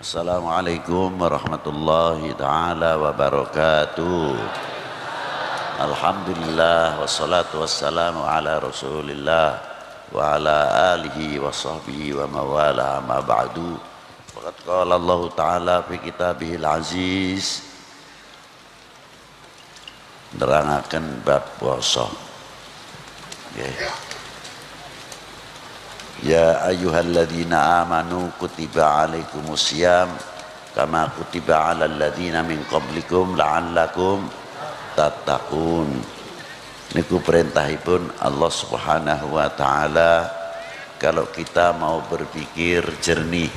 Assalamualaikum warahmatullahi ta'ala wabarakatuh. Alhamdulillah wassalatu wassalamu ala rasulillah wa ala alihi wa sahbihi wa mawala ma ba'du. Faqad qala Allah ta'ala fi kitabihil aziz, nerangaken bab puasa. Ya ayyuhalladzina amanu kutiba alaikumusiyam kama kutiba alal ladzina min qablikum la'allakum tattaqun. Niku perintahipun Allah Subhanahu wa taala kalau kita mau berpikir jernih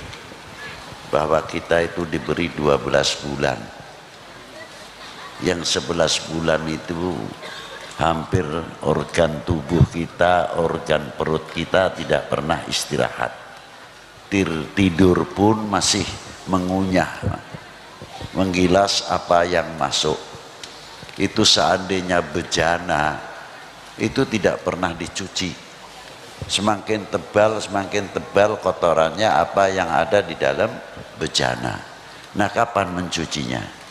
bahwa kita itu diberi 12 bulan. Yang 11 bulan itu hampir organ tubuh kita, organ perut kita tidak pernah istirahat. Tidur pun masih mengunyah, menggilas apa yang masuk. Itu seandainya bejana, itu tidak pernah dicuci. Semakin tebal kotorannya apa yang ada di dalam bejana. Nah, kapan mencucinya?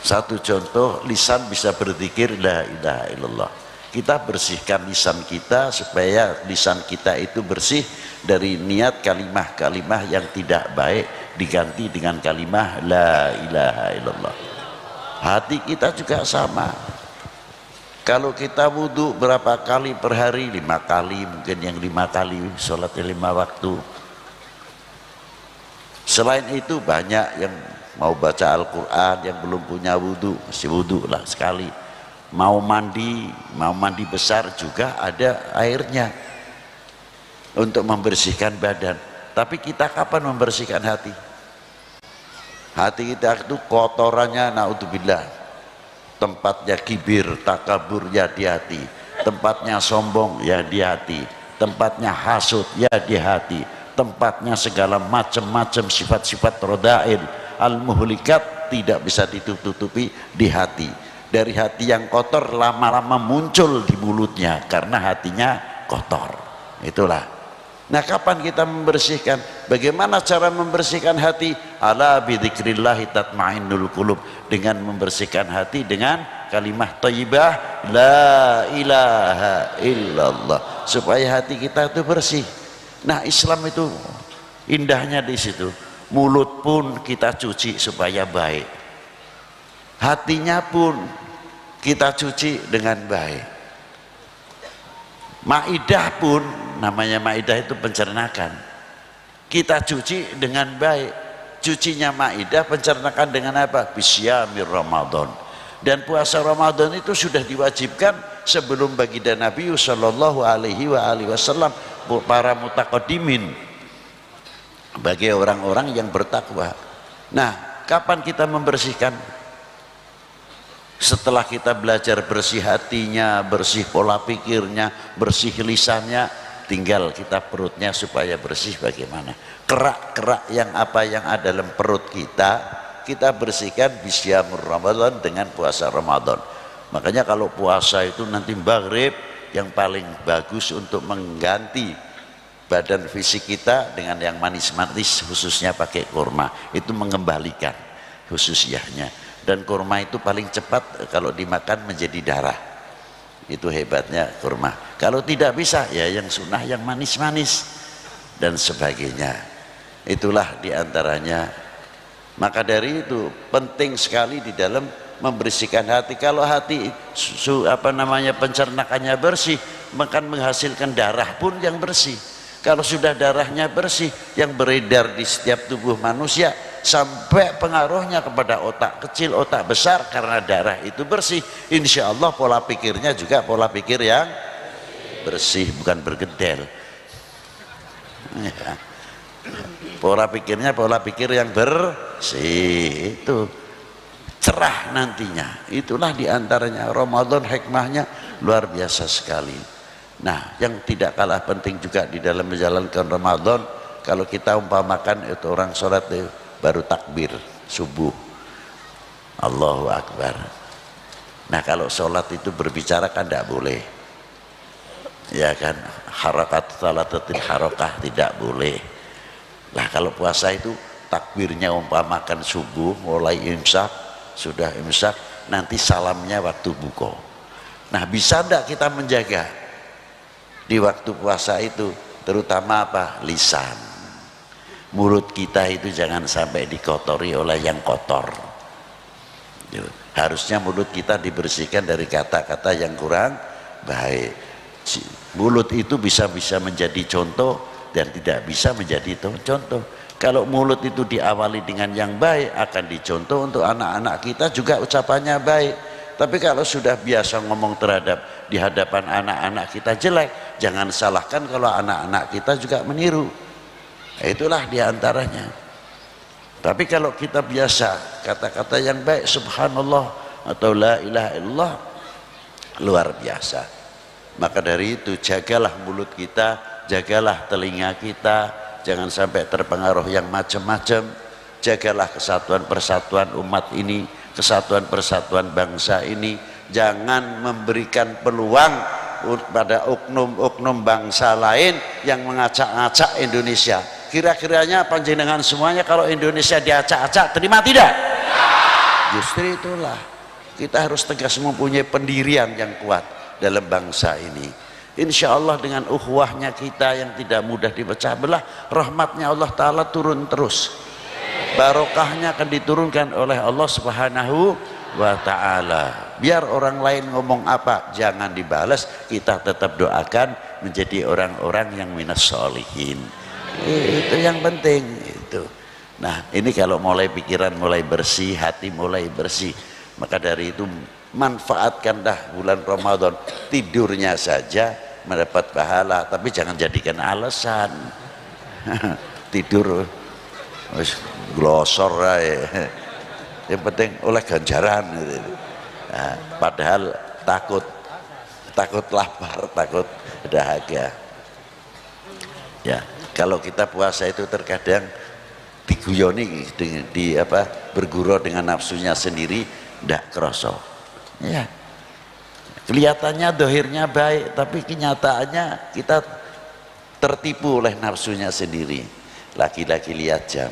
Satu contoh, lisan bisa berzikir la ilaha illallah. Kita bersihkan lisan kita supaya lisan kita itu bersih dari niat kalimah-kalimah yang tidak baik, diganti dengan kalimah la ilaha illallah. Hati kita juga sama. Kalau kita wudhu berapa kali per hari? 5 kali, mungkin yang 5 kali sholatnya 5 waktu. Selain itu banyak yang mau baca Al-Quran, yang belum punya wudhu masih wudhu lah sekali. Mau mandi besar juga ada airnya untuk membersihkan badan. Tapi kita kapan membersihkan hati? Hati kita itu kotorannya naudzubillah, tempatnya kibir, takabur ya di hati, tempatnya sombong ya di hati, tempatnya hasud ya di hati, tempatnya segala macam-macam sifat-sifat rodail al-muhlikat tidak bisa ditutupi di hati. Dari hati yang kotor lama-lama muncul di mulutnya karena hatinya kotor. Itulah. Nah, kapan kita membersihkan? Bagaimana cara membersihkan hati? Ala bidzikrillahi tatmainnul qulub, dengan membersihkan hati dengan kalimat thayyibah la ilaha illallah, supaya hati kita itu bersih. Nah, Islam itu indahnya di situ. Mulut pun kita cuci supaya baik, hatinya pun kita cuci dengan baik. Maidah pun, namanya maidah itu pencernakan, kita cuci dengan baik. Cucinya maidah, pencernakan dengan apa? Bisyamir Ramadan. Dan puasa Ramadan itu sudah diwajibkan sebelum baginda Nabi sallallahu alaihi wasallam, para mutaqaddimin, bagi orang-orang yang bertakwa. Nah, kapan kita membersihkan? Setelah kita belajar bersih hatinya, bersih pola pikirnya, bersih lisannya, tinggal kita perutnya supaya bersih. Bagaimana? Kerak-kerak yang ada dalam perut kita bersihkan bisyamur Ramadan, dengan puasa Ramadan. Makanya kalau puasa itu nanti maghrib, yang paling bagus untuk mengganti badan fisik kita dengan yang manis-manis, khususnya pakai kurma, itu mengembalikan khususiyahnya. Dan kurma itu paling cepat kalau dimakan menjadi darah. Itu hebatnya kurma. Kalau tidak bisa ya yang sunnah, yang manis-manis dan sebagainya. Itulah diantaranya. Maka dari itu penting sekali di dalam membersihkan hati. Kalau hati pencernakannya bersih, maka menghasilkan darah pun yang bersih. Kalau sudah darahnya bersih, yang beredar di setiap tubuh manusia sampai pengaruhnya kepada otak kecil, otak besar, karena darah itu bersih, insya Allah pola pikirnya juga pola pikir yang bersih, bukan bergedel. Ya. Pola pikirnya pola pikir yang bersih, itu cerah nantinya. Itulah diantaranya Ramadan, hikmahnya luar biasa sekali. Nah, yang tidak kalah penting juga di dalam menjalankan Ramadan, kalau kita umpamakan itu orang sholat itu baru takbir subuh, Allahu Akbar. Nah, kalau sholat itu berbicara kan tidak boleh, ya kan, harakat salatatil harakah tidak boleh. Lah kalau puasa itu takbirnya umpamakan subuh mulai imsak, sudah imsak nanti salamnya waktu buka. Nah bisa enggak kita menjaga di waktu puasa itu, terutama apa? Lisan, mulut kita itu jangan sampai dikotori oleh yang kotor. Harusnya mulut kita dibersihkan dari kata-kata yang kurang baik. Mulut itu bisa menjadi contoh dan tidak bisa menjadi contoh. Kalau mulut itu diawali dengan yang baik akan dicontoh untuk anak-anak kita juga ucapannya baik. Tapi kalau sudah biasa ngomong terhadap di hadapan anak-anak kita jelek, jangan salahkan kalau anak-anak kita juga meniru. Itulah diantaranya. Tapi kalau kita biasa kata-kata yang baik, subhanallah atau la ilaha illallah, luar biasa. Maka dari itu jagalah mulut kita, jagalah telinga kita, jangan sampai terpengaruh yang macam-macam. Jagalah kesatuan persatuan umat ini, kesatuan persatuan bangsa ini. Jangan memberikan peluang pada oknum-oknum bangsa lain yang mengacak-acak Indonesia. Kira-kiranya panjenengan semuanya kalau Indonesia diacak-acak terima tidak? Justru itulah kita harus tegas mempunyai pendirian yang kuat dalam bangsa ini. Insya Allah dengan ukhuwahnya kita yang tidak mudah dipecah belah, rahmatnya Allah Ta'ala turun terus, barokahnya akan diturunkan oleh Allah Subhanahu wa Ta'ala. Biar orang lain ngomong apa jangan dibalas, kita tetap doakan menjadi orang-orang yang minas sholihin. Itu yang penting itu. Nah ini kalau mulai pikiran mulai bersih, hati mulai bersih, maka dari itu manfaatkanlah bulan Ramadan. Tidurnya saja mendapat pahala, tapi jangan jadikan alasan. Tidur glosor aja. Yang penting oleh ganjaran gitu. Nah, padahal takut lapar, takut dahaga. Ya, kalau kita puasa itu terkadang diguyoni bergurau dengan nafsunya sendiri, ndak kroso. Ya, kelihatannya dohirnya baik, tapi kenyataannya kita tertipu oleh nafsunya sendiri. Lagi-lagi lihat jam,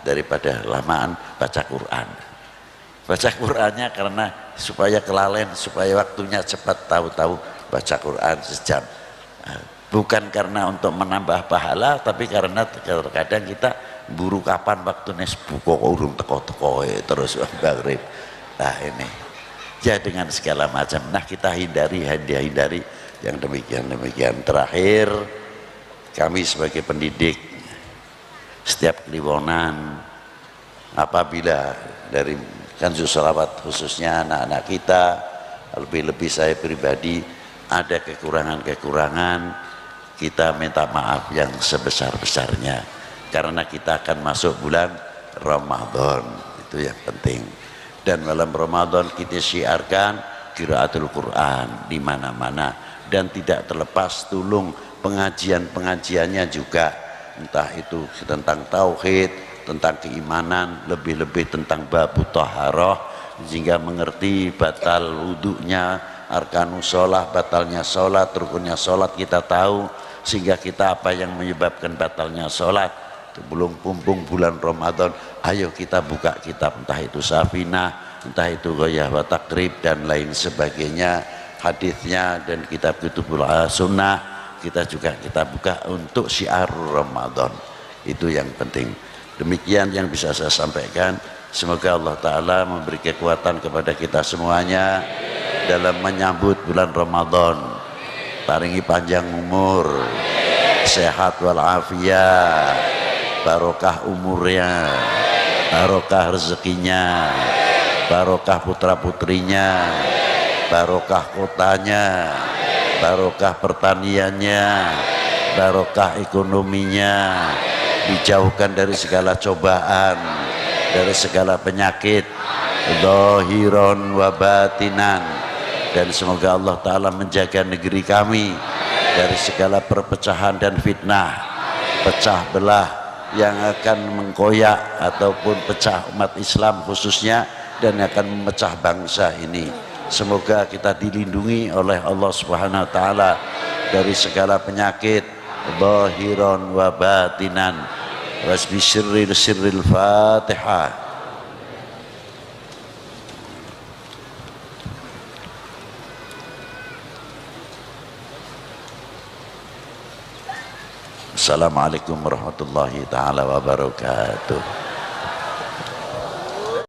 daripada lamaan baca Quran. Baca Qurannya karena supaya kelalen, supaya waktunya cepat, tahu-tahu baca Quran sejam. Bukan karena untuk menambah pahala, tapi karena terkadang kita buru kapan waktu nes buka urung teko-teko terus maghrib. Nah ini ya dengan segala macam. Nah kita hindari yang demikian. Terakhir, kami sebagai pendidik setiap kliwonan apabila dari kanjus sholawat khususnya anak-anak kita, lebih-lebih saya pribadi ada kekurangan, kita minta maaf yang sebesar-besarnya karena kita akan masuk bulan Ramadan, itu yang penting. Dan malam Ramadan kita syiarkan qiraatul Quran di mana-mana, dan tidak terlepas tulung pengajiannya juga, entah itu tentang tauhid, tentang keimanan, lebih-lebih tentang babu taharah, sehingga mengerti batal wudunya, arkanus sholat, batalnya sholat, rukunnya sholat kita tahu, sehingga kita apa yang menyebabkan batalnya sholat. Belum pumpung bulan Ramadan, ayo kita buka kitab, entah itu Safinah, entah itu Ghayah wa Takrib dan lain sebagainya, hadisnya dan kitab sunnah kita buka untuk syiar Ramadan. Itu yang penting. Demikian yang bisa saya sampaikan. Semoga Allah Ta'ala memberi kekuatan kepada kita semuanya dalam menyambut bulan Ramadan, paringi panjang umur, sehat walafiat, barokah umurnya, barokah rezekinya, barokah putra putrinya, barokah kotanya, barokah pertaniannya, barokah ekonominya, dijauhkan dari segala cobaan, dari segala penyakit, zahiran wa batinan. Dan semoga Allah Ta'ala menjaga negeri kami dari segala perpecahan dan fitnah, pecah belah yang akan mengkoyak ataupun pecah umat Islam khususnya, dan akan memecah bangsa ini. Semoga kita dilindungi oleh Allah Subhanahu wa Ta'ala dari segala penyakit, zahiran wa batinan wasbi sirril Fatihah. Assalamualaikum warahmatullahi taala wabarakatuh.